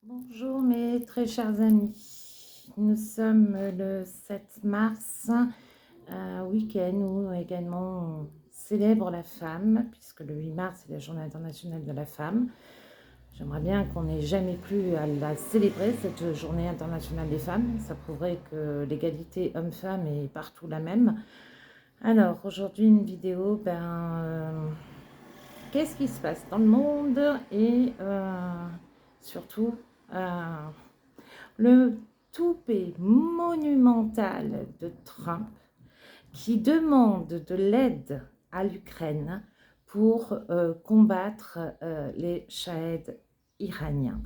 Bonjour mes très chers amis, nous sommes le 7 mars, un week-end où également on célèbre la femme, puisque le 8 mars est la journée internationale de la femme. J'aimerais bien qu'on n'ait jamais plus à la célébrer, cette journée internationale des femmes. Ça prouverait que l'égalité homme-femme est partout la même. Alors aujourd'hui une vidéo, qu'est-ce qui se passe dans le monde et surtout le toupet monumental de Trump qui demande de l'aide à l'Ukraine pour combattre les Shahed iraniens.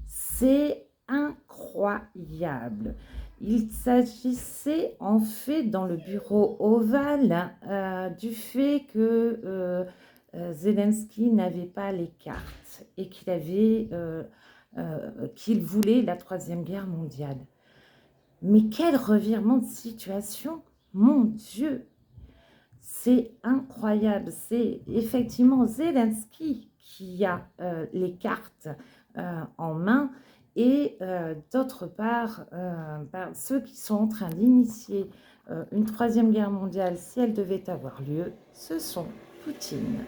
C'est incroyable. Il s'agissait en fait dans le bureau ovale du fait que Zelensky n'avait pas les cartes et qu'il voulait la Troisième Guerre mondiale. Mais quel revirement de situation! Mon Dieu, c'est incroyable. C'est effectivement Zelensky qui a les cartes en main et d'autre part, ceux qui sont en train d'initier une Troisième Guerre mondiale, si elle devait avoir lieu, ce sont Poutine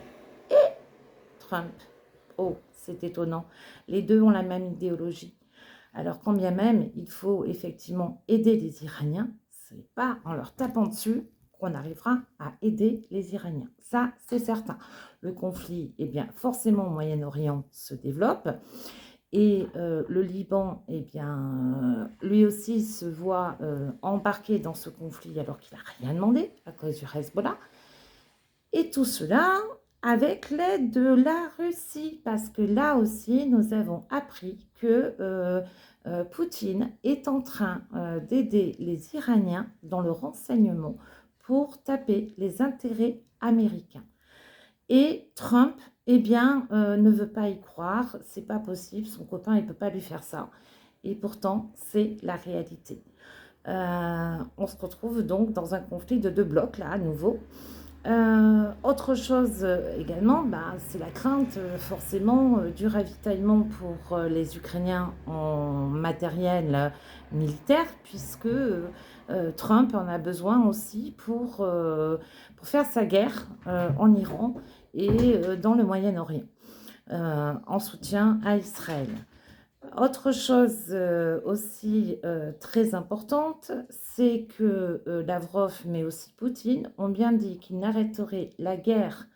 et Trump. Oh, c'est étonnant. Les deux ont la même idéologie. Alors, quand bien même, il faut effectivement aider les Iraniens, ce n'est pas en leur tapant dessus qu'on arrivera à aider les Iraniens. Ça, c'est certain. Le conflit, eh bien, forcément, au Moyen-Orient se développe. Et le Liban, eh bien, lui aussi se voit embarqué dans ce conflit alors qu'il n'a rien demandé à cause du Hezbollah. Et tout cela avec l'aide de la Russie, parce que là aussi, nous avons appris que Poutine est en train d'aider les Iraniens dans le renseignement pour taper les intérêts américains. Et Trump, eh bien, ne veut pas y croire, c'est pas possible, son copain, il ne peut pas lui faire ça. Et pourtant, c'est la réalité. On se retrouve donc dans un conflit de deux blocs, là, à nouveau. Autre chose également, c'est la crainte forcément du ravitaillement pour les Ukrainiens en matériel militaire, puisque Trump en a besoin aussi pour faire sa guerre en Iran et dans le Moyen-Orient, en soutien à Israël. Autre chose aussi très importante, c'est que Lavrov, mais aussi Poutine, ont bien dit qu'ils n'arrêteraient la guerre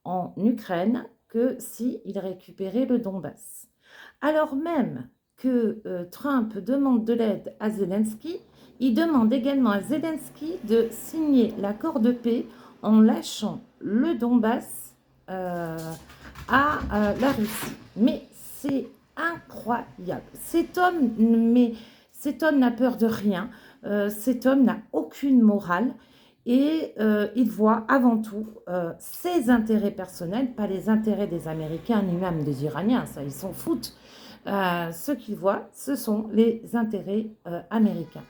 en Ukraine que s'ils récupéraient le Donbass. Alors même que Trump demande de l'aide à Zelensky, il demande également à Zelensky de signer l'accord de paix en lâchant le Donbass à la Russie. Mais c'est incroyable. Cet homme n'a peur de rien. Cet homme n'a aucune morale et il voit avant tout ses intérêts personnels, pas les intérêts des Américains ni même des Iraniens. Ça, ils s'en foutent. Ce qu'il voit, ce sont les intérêts américains.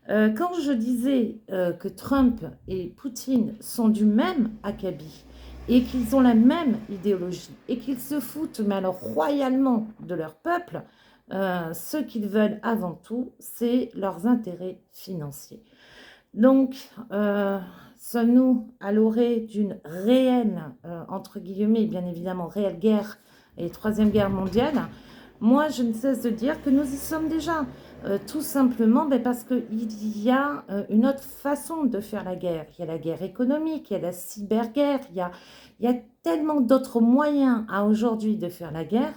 Quand je disais que Trump et Poutine sont du même acabit et qu'ils ont la même idéologie et qu'ils se foutent, mais alors royalement, de leur peuple, ce qu'ils veulent avant tout, c'est leurs intérêts financiers. Donc, sommes-nous à l'orée d'une réelle, entre guillemets, bien évidemment, réelle guerre et troisième guerre mondiale? Moi, je ne cesse de dire que nous y sommes déjà. Tout simplement parce qu'il y a une autre façon de faire la guerre. Il y a la guerre économique, il y a la cyberguerre, il y a tellement d'autres moyens à aujourd'hui de faire la guerre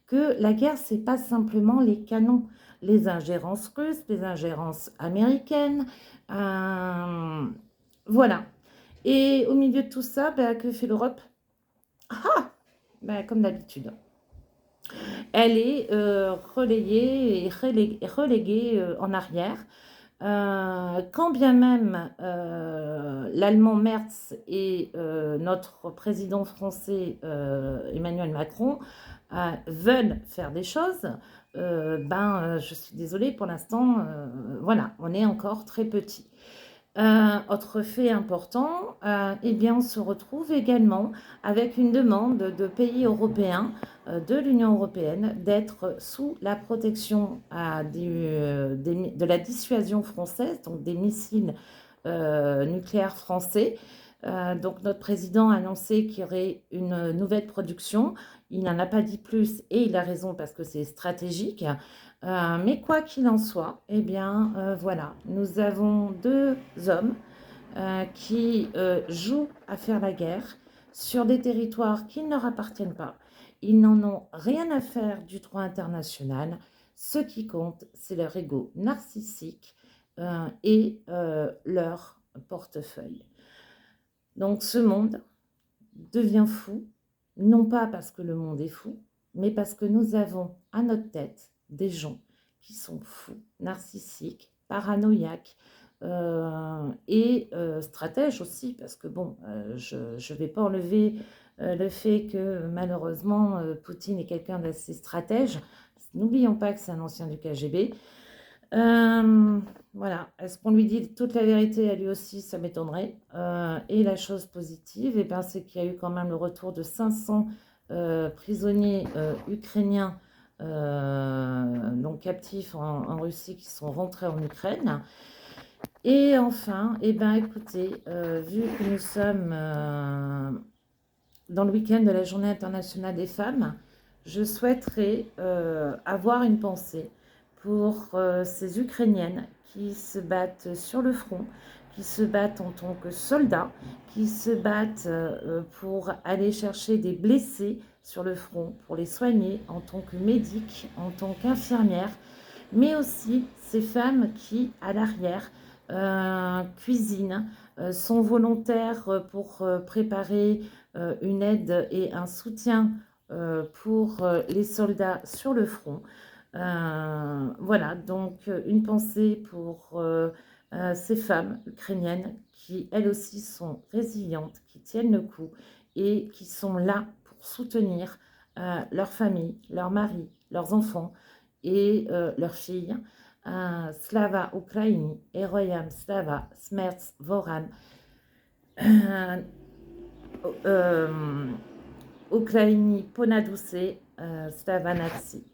que la guerre, ce n'est pas simplement les canons, les ingérences russes, les ingérences américaines. Voilà. Et au milieu de tout ça, que fait l'Europe? Comme d'habitude. Elle est relayée et reléguée en arrière. Quand bien même l'allemand Merz et notre président français Emmanuel Macron veulent faire des choses, je suis désolée, pour l'instant, voilà, on est encore très petit. Autre fait important, eh bien, on se retrouve également avec une demande de pays européens de l'Union européenne d'être sous la protection de la dissuasion française, donc des missiles nucléaires français. Donc notre président a annoncé qu'il y aurait une nouvelle production. Il n'en a pas dit plus et il a raison parce que c'est stratégique. Mais quoi qu'il en soit, eh bien voilà, nous avons deux hommes qui jouent à faire la guerre sur des territoires qui ne leur appartiennent pas. Ils n'en ont rien à faire du droit international. Ce qui compte, c'est leur ego narcissique et leur portefeuille. Donc ce monde devient fou, non pas parce que le monde est fou, mais parce que nous avons à notre tête des gens qui sont fous, narcissiques, paranoïaques et stratèges aussi, parce que bon, je ne vais pas enlever le fait que malheureusement Poutine est quelqu'un d'assez stratège. N'oublions pas que c'est un ancien du KGB. Voilà, est-ce qu'on lui dit toute la vérité à lui aussi? Ça m'étonnerait. Et la chose positive, eh ben, c'est qu'il y a eu quand même le retour de 500 prisonniers ukrainiens, donc captifs en Russie, qui sont rentrés en Ukraine. Et enfin, eh ben, écoutez, vu que nous sommes dans le week-end de la Journée internationale des femmes, je souhaiterais avoir une pensée pour ces Ukrainiennes qui se battent sur le front, qui se battent en tant que soldats, qui se battent pour aller chercher des blessés sur le front, pour les soigner en tant que médic, en tant qu'infirmière, mais aussi ces femmes qui, à l'arrière, cuisinent, sont volontaires pour préparer une aide et un soutien pour les soldats sur le front. Voilà, donc une pensée pour ces femmes ukrainiennes qui, elles aussi, sont résilientes, qui tiennent le coup et qui sont là pour soutenir leur famille, leur mari, leurs enfants et leurs filles. Slava Ukraini, Heroyam Slava, Smert Voran, Ukraini Ponaduse, Slava Nazi.